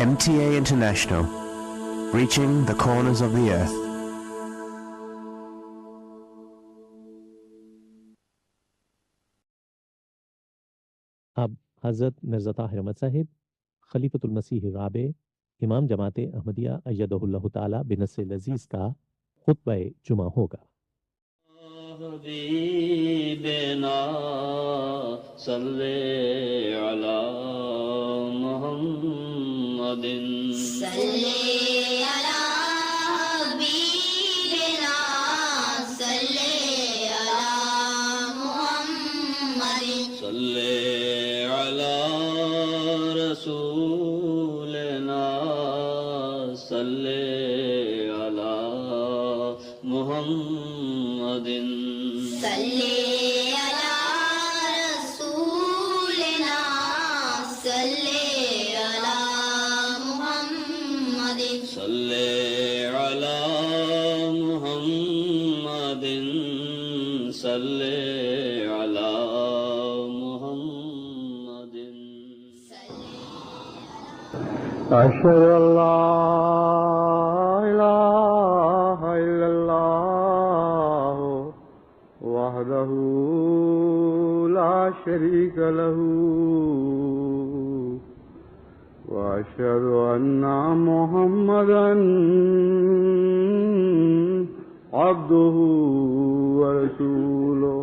MTA International, reaching the corners of the earth. اب حضرت مرزا طاہر احمد صاحب خلیفۃ المسیح الرابع امام جماعت احمدیہ ایدہ اللہ تعالی بنصر العزیز کا خطبہ جمعہ ہوگا۔ حبیبنا صلی علی محمد صلی علی حبیبنا صلی علی محمد صلی علی رسولنا صلی علی محمد صلی علی رسولنا صلی علی محمد صلی علی محمد صلی علی محمد أشهد أن لا إله إلا الله وحده لا شريك له وأشهد أن محمدا عبده ورسوله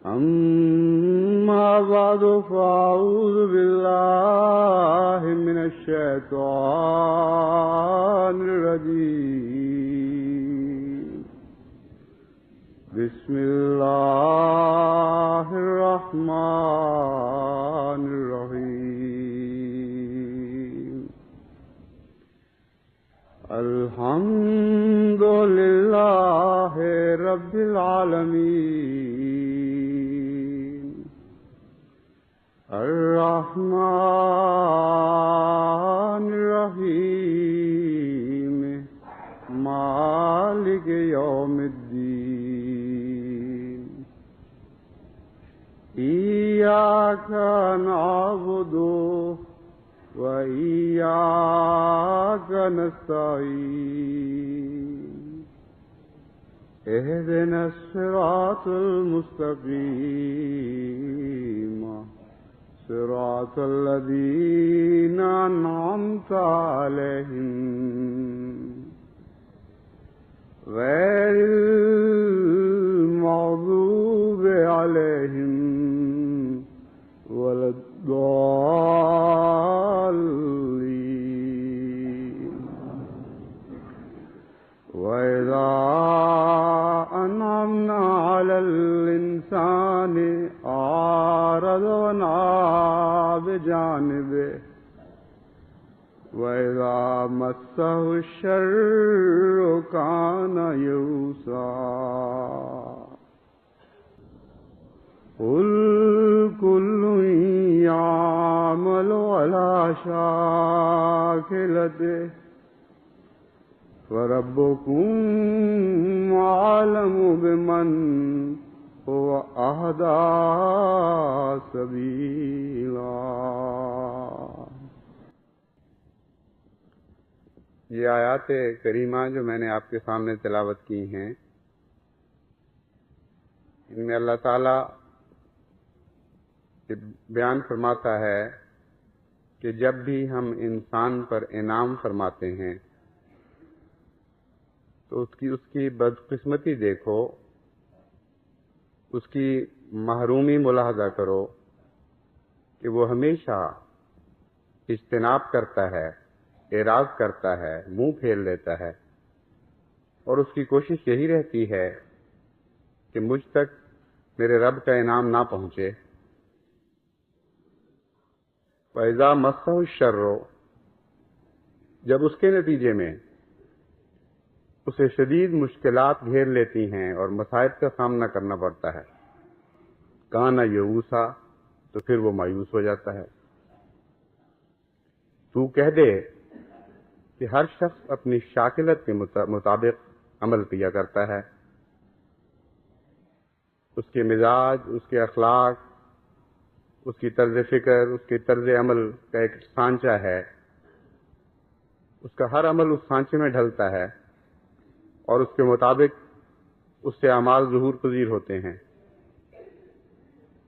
أما بعد فأعوذ بالله من الشيطان الرجيم بسم الله الرحمن الرحيم الحمد لله رب العالمين الرحمن الرحيم مالك يوم الدين إياك نعبد وإياك نستعين اهدنا الصراط المستقيم صراط الذين أنعمت عليهم غير المغضوب عليهم ولا الضالين وإذا أنعمنا على الإنسان أعرض ونأى بجانبه وإذا مسه الشر كان يئوسا قل كل يعمل على شاكلته وربكم أعلم بمن هو أهدى سبيلا۔ یہ آیات کریمہ جو میں نے آپ کے سامنے تلاوت کی ہیں، ان میں اللہ تعالیٰ بیان فرماتا ہے کہ جب بھی ہم انسان پر انعام فرماتے ہیں تو اس کی بدقسمتی دیکھو، اس کی محرومی ملاحظہ کرو کہ وہ ہمیشہ اجتناب کرتا ہے، اعراض کرتا ہے، منہ پھیر لیتا ہے، اور اس کی کوشش یہی رہتی ہے کہ مجھ تک میرے رب کا انعام نہ پہنچے۔ وَإِذَا مَسَّهُ الشَّرُّ، جب اس کے نتیجے میں اسے شدید مشکلات گھیر لیتی ہیں اور مصائب کا سامنا کرنا پڑتا ہے، کانا یئوسا، تو پھر وہ مایوس ہو جاتا ہے۔ تو کہہ دے کہ ہر شخص اپنی شاکلت کے مطابق عمل کیا کرتا ہے، اس کے مزاج، اس کے اخلاق، اس کی طرز فکر، اس کے طرز عمل کا ایک سانچہ ہے، اس کا ہر عمل اس سانچے میں ڈھلتا ہے اور اس کے مطابق اس سے اعمال ظہور پذیر ہوتے ہیں۔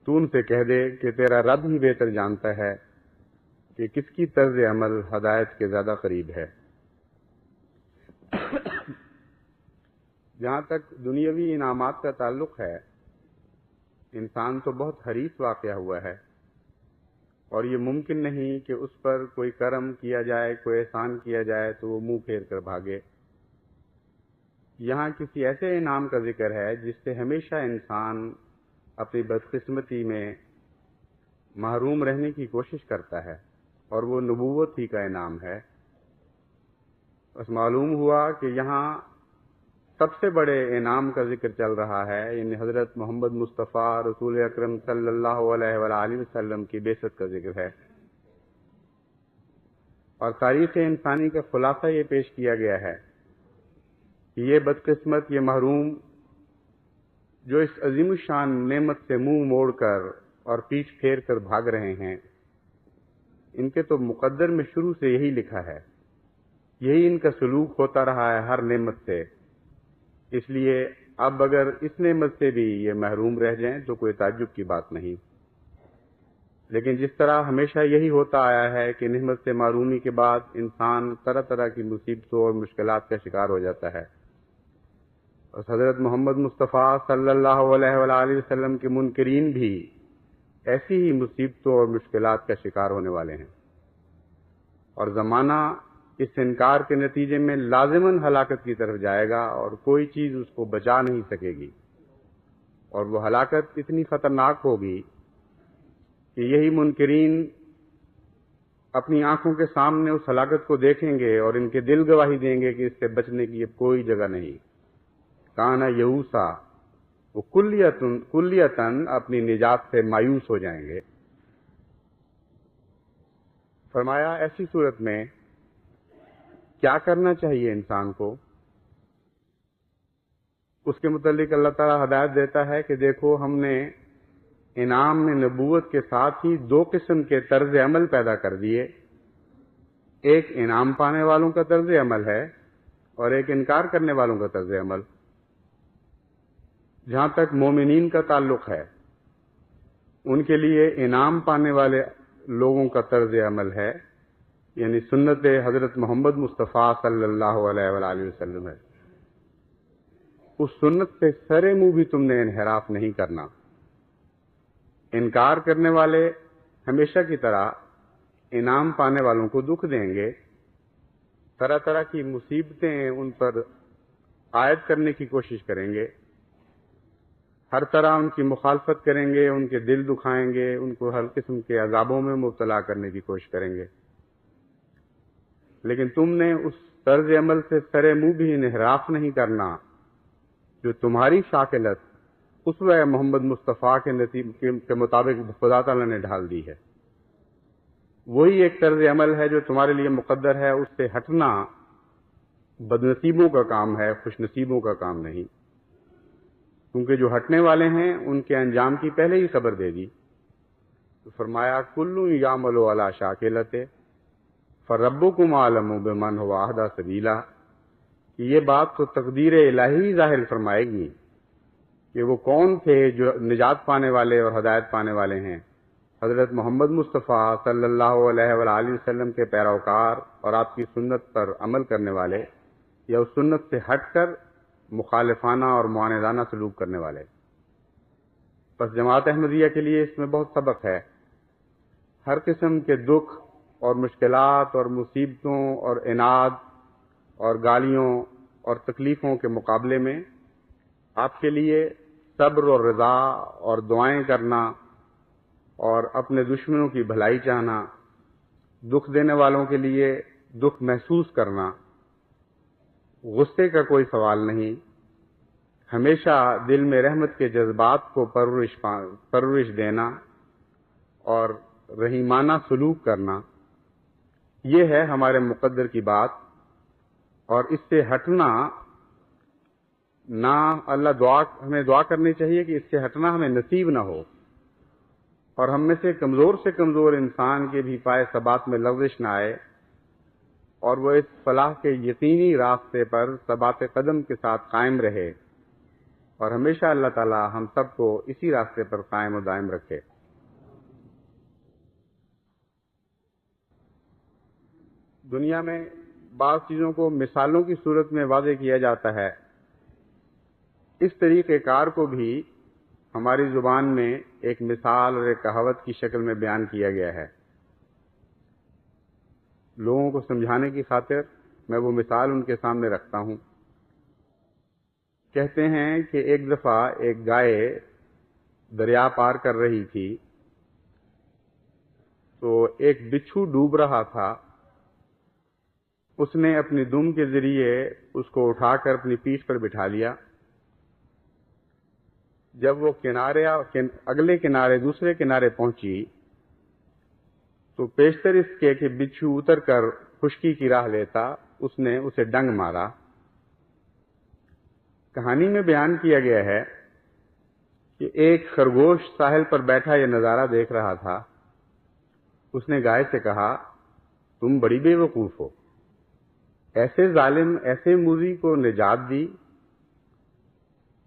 تو ان سے کہہ دے کہ تیرا رب ہی بہتر جانتا ہے کہ کس کی طرز عمل ہدایت کے زیادہ قریب ہے۔ جہاں تک دنیاوی انعامات کا تعلق ہے، انسان تو بہت حریص واقع ہوا ہے، اور یہ ممکن نہیں کہ اس پر کوئی کرم کیا جائے، کوئی احسان کیا جائے تو وہ منہ پھیر کر بھاگے۔ یہاں کسی ایسے انعام کا ذکر ہے جس سے ہمیشہ انسان اپنی بدقسمتی میں محروم رہنے کی کوشش کرتا ہے، اور وہ نبوت ہی کا انعام ہے۔ بس معلوم ہوا کہ یہاں سب سے بڑے انعام کا ذکر چل رہا ہے، یعنی حضرت محمد مصطفیٰ رسول اکرم صلی اللہ علیہ وآلہ وسلم کی بعثت کا ذکر ہے، اور تاریخ انسانی کا خلاصہ یہ پیش کیا گیا ہے کہ یہ بدقسمت، یہ محروم جو اس عظیم الشان نعمت سے منہ موڑ کر اور پیٹھ پھیر کر بھاگ رہے ہیں، ان کے تو مقدر میں شروع سے یہی لکھا ہے، یہی ان کا سلوک ہوتا رہا ہے ہر نعمت سے۔ اس لیے اب اگر اس نعمت سے بھی یہ محروم رہ جائیں تو کوئی تعجب کی بات نہیں، لیکن جس طرح ہمیشہ یہی ہوتا آیا ہے کہ نعمت سے محرومی کے بعد انسان طرح طرح کی مصیبتوں اور مشکلات کا شکار ہو جاتا ہے، اور حضرت محمد مصطفیٰ صلی اللہ علیہ وآلہ وسلم کے منکرین بھی ایسی ہی مصیبتوں اور مشکلات کا شکار ہونے والے ہیں، اور زمانہ اس انکار کے نتیجے میں لازماً ہلاکت کی طرف جائے گا، اور کوئی چیز اس کو بچا نہیں سکے گی، اور وہ ہلاکت اتنی خطرناک ہوگی کہ یہی منکرین اپنی آنکھوں کے سامنے اس ہلاکت کو دیکھیں گے اور ان کے دل گواہی دیں گے کہ اس سے بچنے کی اب کوئی جگہ نہیں۔ کانا یئوسا، وہ کلیتاً اپنی نجات سے مایوس ہو جائیں گے۔ فرمایا ایسی صورت میں کیا کرنا چاہیے انسان کو؟ اس کے متعلق اللہ تعالیٰ ہدایت دیتا ہے کہ دیکھو، ہم نے انعام میں نبوت کے ساتھ ہی دو قسم کے طرز عمل پیدا کر دیے، ایک انعام پانے والوں کا طرز عمل ہے اور ایک انکار کرنے والوں کا طرز عمل۔ جہاں تک مومنین کا تعلق ہے، ان کے لیے انعام پانے والے لوگوں کا طرز عمل ہے، یعنی سنت حضرت محمد مصطفیٰ صلی اللہ علیہ وآلہ وسلم ہے۔ اس سنت سے سرے منہ بھی تم نے انحراف نہیں کرنا۔ انکار کرنے والے ہمیشہ کی طرح انعام پانے والوں کو دکھ دیں گے، طرح طرح کی مصیبتیں ان پر عائد کرنے کی کوشش کریں گے، ہر طرح ان کی مخالفت کریں گے، ان کے دل دکھائیں گے، ان کو ہر قسم کے عذابوں میں مبتلا کرنے کی کوشش کریں گے، لیکن تم نے اس طرز عمل سے سرے منہ بھی انحراف نہیں کرنا جو تمہاری شاکلت اسوہ محمد مصطفیٰ کے مطابق خدا تعالیٰ نے ڈھال دی ہے۔ وہی ایک طرز عمل ہے جو تمہارے لیے مقدر ہے، اس سے ہٹنا بد نصیبوں کا کام ہے، خوش نصیبوں کا کام نہیں، کیونکہ جو ہٹنے والے ہیں ان کے انجام کی پہلے ہی خبر دے دی۔ تو فرمایا کل یعمل علی شاکلتہ فربکم اعلم بمن هو اہدی سبیلا، کہ یہ بات تو تقدیر الہی ظاہر فرمائے گی کہ وہ کون تھے جو نجات پانے والے اور ہدایت پانے والے ہیں، حضرت محمد مصطفیٰ صلی اللہ علیہ وآلہ وسلم کے پیروکار اور آپ کی سنت پر عمل کرنے والے، یا اس سنت سے ہٹ کر مخالفانہ اور معاندانہ سلوک کرنے والے۔ بس جماعت احمدیہ کے لیے اس میں بہت سبق ہے۔ ہر قسم کے دکھ اور مشکلات اور مصیبتوں اور عناد اور گالیوں اور تکلیفوں کے مقابلے میں آپ کے لیے صبر اور رضا اور دعائیں کرنا اور اپنے دشمنوں کی بھلائی چاہنا، دکھ دینے والوں کے لیے دکھ محسوس کرنا، غصے کا کوئی سوال نہیں، ہمیشہ دل میں رحمت کے جذبات کو پرورش دینا اور رحیمانہ سلوک کرنا، یہ ہے ہمارے مقدر کی بات، اور اس سے ہٹنا نہ ہمیں دعا کرنی چاہیے کہ اس سے ہٹنا ہمیں نصیب نہ ہو، اور ہم میں سے کمزور انسان کے بھی پائے ثبات میں لغزش نہ آئے، اور وہ اس فلاح کے یقینی راستے پر ثبات قدم کے ساتھ قائم رہے، اور ہمیشہ اللہ تعالی ہم سب کو اسی راستے پر قائم و دائم رکھے۔ دنیا میں بعض چیزوں کو مثالوں کی صورت میں واضح کیا جاتا ہے، اس طریقہ کار کو بھی ہماری زبان میں ایک مثال اور ایک کہاوت کی شکل میں بیان کیا گیا ہے۔ لوگوں کو سمجھانے کی خاطر میں وہ مثال ان کے سامنے رکھتا ہوں۔ کہتے ہیں کہ ایک دفعہ ایک گائے دریا پار کر رہی تھی تو ایک بچھو ڈوب رہا تھا، اس نے اپنی دم کے ذریعے اس کو اٹھا کر اپنی پیٹھ پر بٹھا لیا۔ جب وہ اگلے کنارے دوسرے کنارے پہنچی تو پیشتر اس کے کہ بچھو اتر کر خشکی کی راہ لیتا، اس نے اسے ڈنگ مارا۔ کہانی میں بیان کیا گیا ہے کہ ایک خرگوش ساحل پر بیٹھا یہ نظارہ دیکھ رہا تھا۔ اس نے گائے سے کہا، تم بڑی بے وقوف ہو، ایسے ظالم ایسے موذی کو نجات دی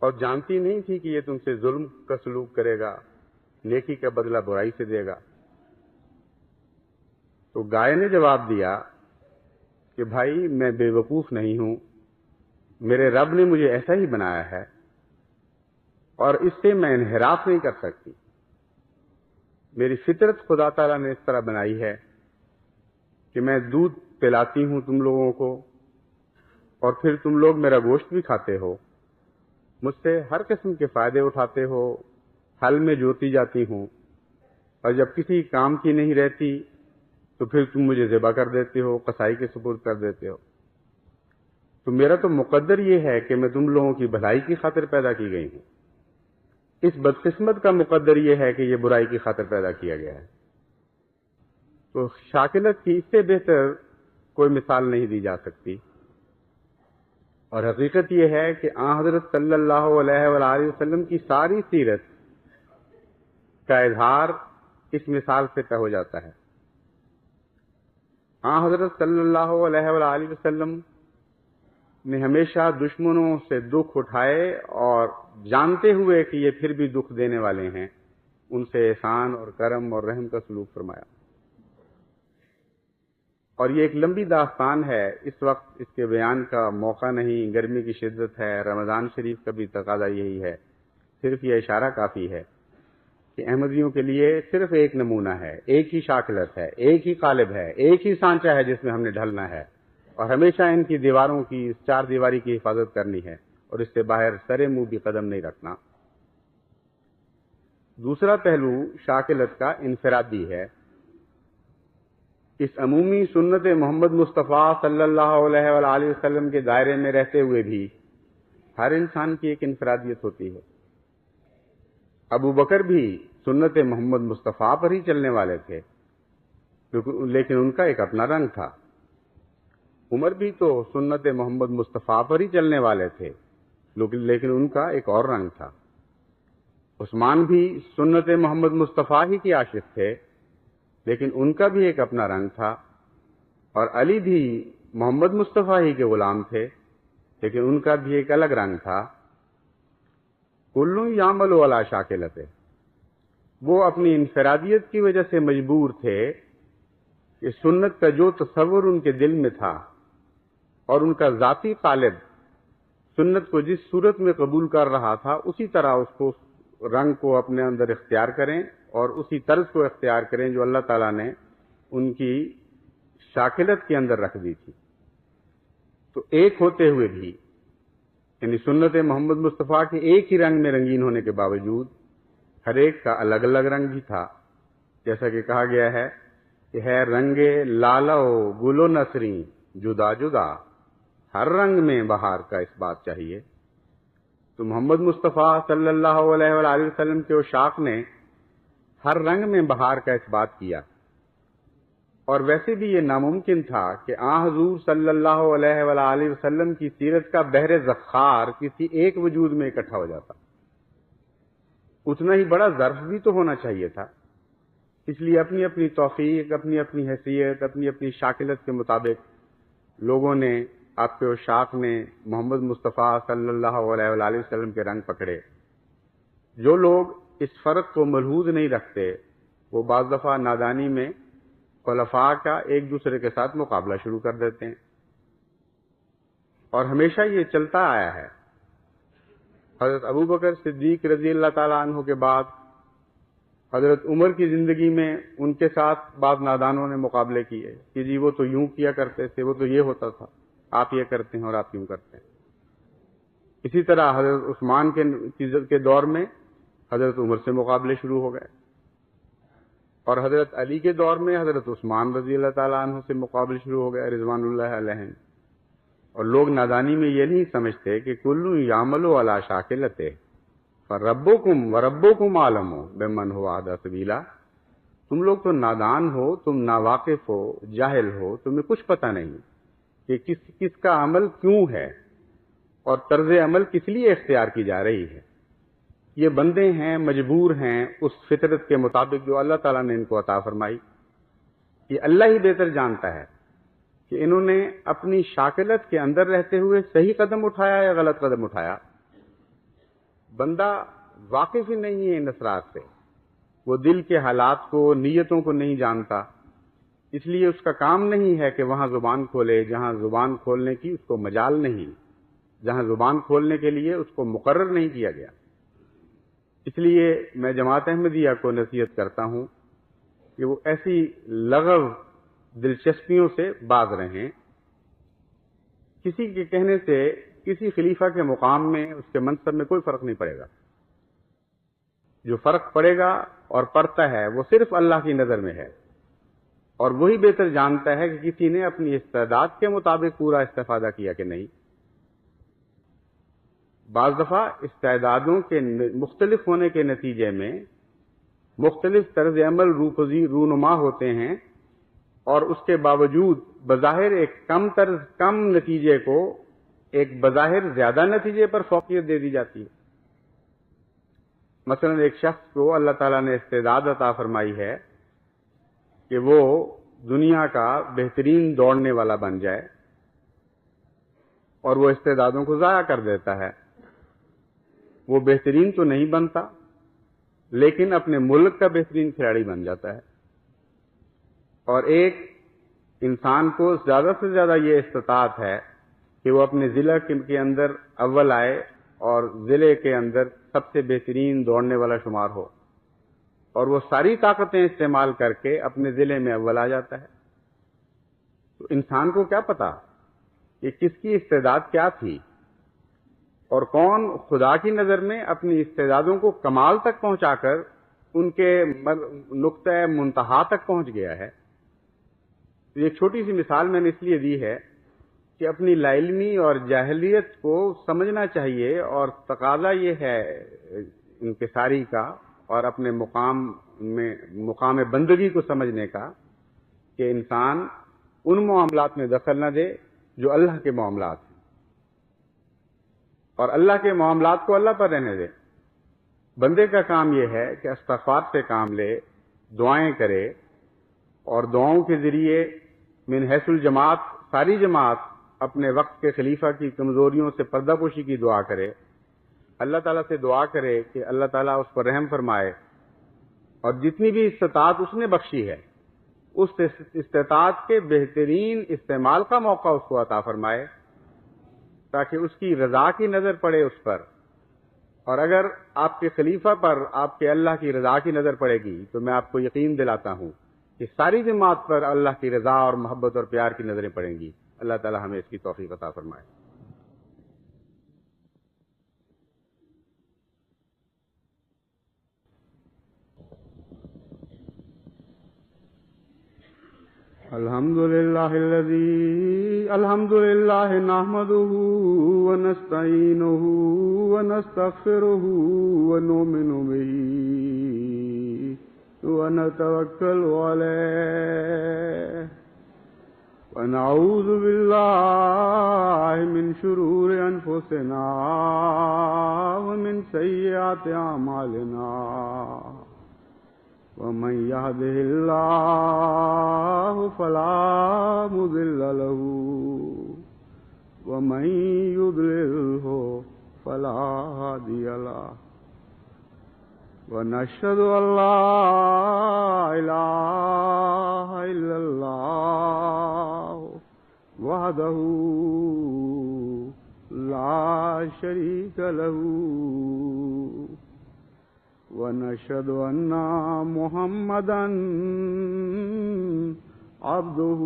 اور جانتی نہیں تھی کہ یہ تم سے ظلم کا سلوک کرے گا، نیکی کا بدلہ برائی سے دے گا۔ تو گائے نے جواب دیا کہ بھائی میں بے وقوف نہیں ہوں، میرے رب نے مجھے ایسا ہی بنایا ہے اور اس سے میں انحراف نہیں کر سکتی۔ میری فطرت خدا تعالیٰ نے اس طرح بنائی ہے کہ میں دودھ پلاتی ہوں تم لوگوں کو اور پھر تم لوگ میرا گوشت بھی کھاتے ہو، مجھ سے ہر قسم کے فائدے اٹھاتے ہو، حل میں جوتی جاتی ہوں، اور جب کسی کام کی نہیں رہتی تو پھر تم مجھے ذبح کر دیتے ہو، قصائی کے سپرد کر دیتے ہو۔ تو میرا تو مقدر یہ ہے کہ میں تم لوگوں کی بھلائی کی خاطر پیدا کی گئی ہوں، اس بدقسمت کا مقدر یہ ہے کہ یہ برائی کی خاطر پیدا کیا گیا ہے۔ تو شاکلت کی اس سے بہتر کوئی مثال نہیں دی جا سکتی، اور حقیقت یہ ہے کہ آن حضرت صلی اللہ علیہ وآلہ وسلم کی ساری سیرت کا اظہار اس مثال سے طے ہو جاتا ہے۔ آن حضرت صلی اللہ علیہ وآلہ وسلم نے ہمیشہ دشمنوں سے دکھ اٹھائے اور جانتے ہوئے کہ یہ پھر بھی دکھ دینے والے ہیں، ان سے احسان اور کرم اور رحم کا سلوک فرمایا۔ اور یہ ایک لمبی داستان ہے، اس وقت اس کے بیان کا موقع نہیں، گرمی کی شدت ہے، رمضان شریف کا بھی تقاضا یہی ہے۔ صرف یہ اشارہ کافی ہے کہ احمدیوں کے لیے صرف ایک نمونہ ہے، ایک ہی شاکلت ہے، ایک ہی قالب ہے، ایک ہی سانچہ ہے جس میں ہم نے ڈھلنا ہے، اور ہمیشہ ان کی دیواروں کی، اس چار دیواری کی حفاظت کرنی ہے اور اس سے باہر سرے منہ بھی قدم نہیں رکھنا۔ دوسرا پہلو شاکلت کا انفرادی ہے۔ اس عمومی سنت محمد مصطفیٰ صلی اللہ علیہ وآلہ وسلم کے دائرے میں رہتے ہوئے بھی ہر انسان کی ایک انفرادیت ہوتی ہے۔ ابو بکر بھی سنت محمد مصطفیٰ پر ہی چلنے والے تھے، لیکن ان کا ایک اپنا رنگ تھا۔ عمر بھی تو سنت محمد مصطفیٰ پر ہی چلنے والے تھے، لیکن ان کا ایک اور رنگ تھا۔ عثمان بھی سنت محمد مصطفیٰ ہی کے عاشق تھے، لیکن ان کا بھی ایک اپنا رنگ تھا، اور علی بھی محمد مصطفیٰ ہی کے غلام تھے، لیکن ان کا بھی ایک الگ رنگ تھا۔ کلو یعمل علی شاکلت، وہ اپنی انفرادیت کی وجہ سے مجبور تھے کہ سنت کا جو تصور ان کے دل میں تھا اور ان کا ذاتی قالب سنت کو جس صورت میں قبول کر رہا تھا، اسی طرح اس کو رنگ کو اپنے اندر اختیار کریں اور اسی طرز کو اختیار کریں جو اللہ تعالیٰ نے ان کی شاکلت کے اندر رکھ دی تھی۔ تو ایک ہوتے ہوئے بھی، یعنی سنت محمد مصطفیٰ کے ایک ہی رنگ میں رنگین ہونے کے باوجود ہر ایک کا الگ الگ رنگ بھی تھا، جیسا کہ کہا گیا ہے کہ ہے رنگ لالو گلو نسری جدا جدا، ہر رنگ میں بہار کا اس بات چاہیے۔ تو محمد مصطفیٰ صلی اللہ علیہ وآلہ وسلم کے عشاق نے ہر رنگ میں بہار کا اس بات کیا، اور ویسے بھی یہ ناممکن تھا کہ آن حضور صلی اللہ علیہ وآلہ وسلم کی سیرت کا بحر ذخار کسی ایک وجود میں اکٹھا ہو جاتا۔ اتنا ہی بڑا ظرف بھی تو ہونا چاہیے تھا، اس لیے اپنی اپنی توفیق، اپنی اپنی حیثیت، اپنی اپنی شاکلت کے مطابق لوگوں نے، آپ کے عشاق نے محمد مصطفیٰ صلی اللہ علیہ وآلہ وسلم کے رنگ پکڑے۔ جو لوگ اس فرق کو ملحوظ نہیں رکھتے وہ بعض دفعہ نادانی میں خلفاء کا ایک دوسرے کے ساتھ مقابلہ شروع کر دیتے ہیں، اور ہمیشہ یہ چلتا آیا ہے۔ حضرت ابوبکر صدیق رضی اللہ تعالیٰ عنہ کے بعد حضرت عمر کی زندگی میں ان کے ساتھ بعض نادانوں نے مقابلے کیے کہ جی وہ تو یوں کیا کرتے تھے، وہ تو یہ ہوتا تھا، آپ یہ کرتے ہیں اور آپ یوں کرتے ہیں۔ اسی طرح حضرت عثمان کے دور میں حضرت عمر سے مقابلے شروع ہو گئے، اور حضرت علی کے دور میں حضرت عثمان رضی اللہ تعالیٰ عنہ سے مقابلے شروع ہو گئے رضوان اللہ علیہم۔ اور لوگ نادانی میں یہ نہیں سمجھتے کہ کلو یعمل علی شاکلتہ فربکم وربکم عالم بمن هو اہدی سبیلا۔ تم لوگ تو نادان ہو، تم ناواقف ہو، جاہل ہو، تمہیں کچھ پتہ نہیں کہ کس کا عمل کیوں ہے اور طرز عمل کس لیے اختیار کی جا رہی ہے۔ یہ بندے ہیں، مجبور ہیں اس فطرت کے مطابق جو اللہ تعالیٰ نے ان کو عطا فرمائی۔ یہ اللہ ہی بہتر جانتا ہے کہ انہوں نے اپنی شاکلت کے اندر رہتے ہوئے صحیح قدم اٹھایا یا غلط قدم اٹھایا۔ بندہ واقف ہی نہیں ہے ان اسرار سے، وہ دل کے حالات کو، نیتوں کو نہیں جانتا، اس لیے اس کا کام نہیں ہے کہ وہاں زبان کھولے جہاں زبان کھولنے کی اس کو مجال نہیں، جہاں زبان کھولنے کے لیے اس کو مقرر نہیں کیا گیا۔ اس لیے میں جماعت احمدیہ کو نصیحت کرتا ہوں کہ وہ ایسی لغو دلچسپیوں سے باز رہیں۔ کسی کے کہنے سے کسی خلیفہ کے مقام میں، اس کے منصب میں کوئی فرق نہیں پڑے گا۔ جو فرق پڑے گا اور پڑتا ہے وہ صرف اللہ کی نظر میں ہے، اور وہی بہتر جانتا ہے کہ کسی نے اپنی استعداد کے مطابق پورا استفادہ کیا کہ نہیں۔ بعض دفعہ استعدادوں کے مختلف ہونے کے نتیجے میں مختلف طرز عمل رونما ہوتے ہیں، اور اس کے باوجود بظاہر ایک کم نتیجے کو ایک بظاہر زیادہ نتیجے پر فوقیت دے دی جاتی ہے۔ مثلا ایک شخص کو اللہ تعالیٰ نے استعداد عطا فرمائی ہے کہ وہ دنیا کا بہترین دوڑنے والا بن جائے، اور وہ استعدادوں کو ضائع کر دیتا ہے۔ وہ بہترین تو نہیں بنتا، لیکن اپنے ملک کا بہترین کھلاڑی بن جاتا ہے۔ اور ایک انسان کو زیادہ سے زیادہ یہ استطاعت ہے کہ وہ اپنے ضلع کے اندر اول آئے اور ضلع کے اندر سب سے بہترین دوڑنے والا شمار ہو، اور وہ ساری طاقتیں استعمال کر کے اپنے ضلع میں اول آ جاتا ہے۔ تو انسان کو کیا پتا کہ کس کی استعداد کیا تھی، اور کون خدا کی نظر میں اپنی استعدادوں کو کمال تک پہنچا کر ان کے نقطۂ منتہا تک پہنچ گیا ہے۔ یہ ایک چھوٹی سی مثال میں نے اس لیے دی ہے کہ اپنی لا علمی اور جاہلیت کو سمجھنا چاہیے، اور تقاضا یہ ہے انکساری کا اور اپنے مقام بندگی کو سمجھنے کا کہ انسان ان معاملات میں دخل نہ دے جو اللہ کے معاملات ہیں، اور اللہ کے معاملات کو اللہ پر رہنے دے۔ بندے کا کام یہ ہے کہ استغفار سے کام لے، دعائیں کرے، اور دعاؤں کے ذریعے من حیث الجماعت ساری جماعت اپنے وقت کے خلیفہ کی کمزوریوں سے پردہ پوشی کی دعا کرے، اللہ تعالیٰ سے دعا کرے کہ اللہ تعالیٰ اس پر رحم فرمائے، اور جتنی بھی استطاعت اس نے بخشی ہے اس استطاعت کے بہترین استعمال کا موقع اس کو عطا فرمائے، تاکہ اس کی رضا کی نظر پڑے اس پر۔ اور اگر آپ کے خلیفہ پر آپ کے اللہ کی رضا کی نظر پڑے گی تو میں آپ کو یقین دلاتا ہوں کہ ساری جماعت پر اللہ کی رضا اور محبت اور پیار کی نظریں پڑیں گی۔ اللہ تعالی ہمیں اس کی توفیق عطا فرمائے۔ الحمد للہ نحمده ونستعینه ونستغفره ونؤمن به ونتوکل علیہ ونعوذ باللہ من شرور انفسنا ومن سیئات اعمالنا ومن يهده الله فلا مضل له ومن يضلله فلا هادي له ونشهد أن لا إله إلا الله وحده لا شريك له ونشهد أن محمدا عبده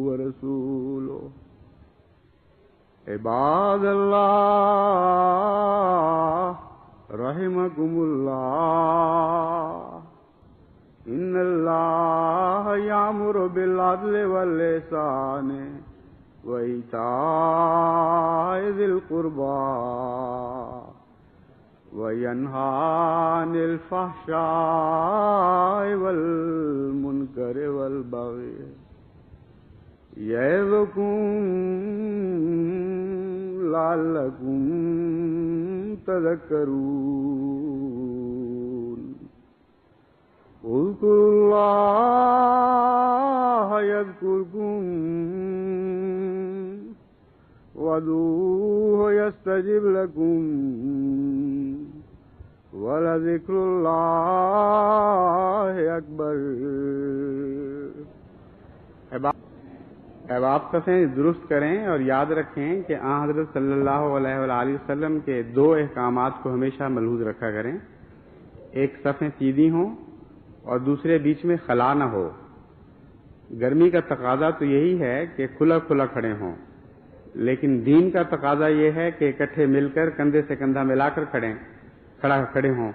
ورسوله عباد الله رحمكم الله إن الله يأمر بالعدل والإحسان وإيتاء ذي القربى وينهى عن الفحشاء والمنكر والبغي يعظكم لعلكم تذكرون اذكروا الله يذكركم وادعوه يستجب لكم ولذكر الله أكبر. احباب صفیں درست کریں اور یاد رکھیں کہ آن حضرت صلی اللہ علیہ وآلہ وسلم کے دو احکامات کو ہمیشہ ملحوظ رکھا کریں. ایک صفیں سیدھی ہوں اور دوسرے بیچ میں خلا نہ ہو. گرمی کا تقاضا تو یہی ہے کہ کھلا کھلا کھڑے ہوں، لیکن دین کا تقاضا یہ ہے کہ اکٹھے مل کر کندھے سے کندھا ملا کر کھڑے ہوں.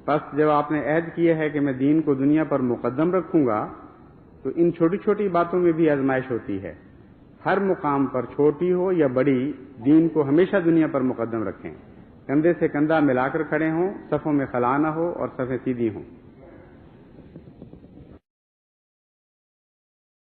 پس جب آپ نے عہد کیا ہے کہ میں دین کو دنیا پر مقدم رکھوں گا، تو ان چھوٹی چھوٹی باتوں میں بھی آزمائش ہوتی ہے. ہر مقام پر چھوٹی ہو یا بڑی، دین کو ہمیشہ دنیا پر مقدم رکھیں. کندھے سے کندھا ملا کر کھڑے ہوں، صفوں میں خلا نہ ہو اور صفیں سیدھی ہوں.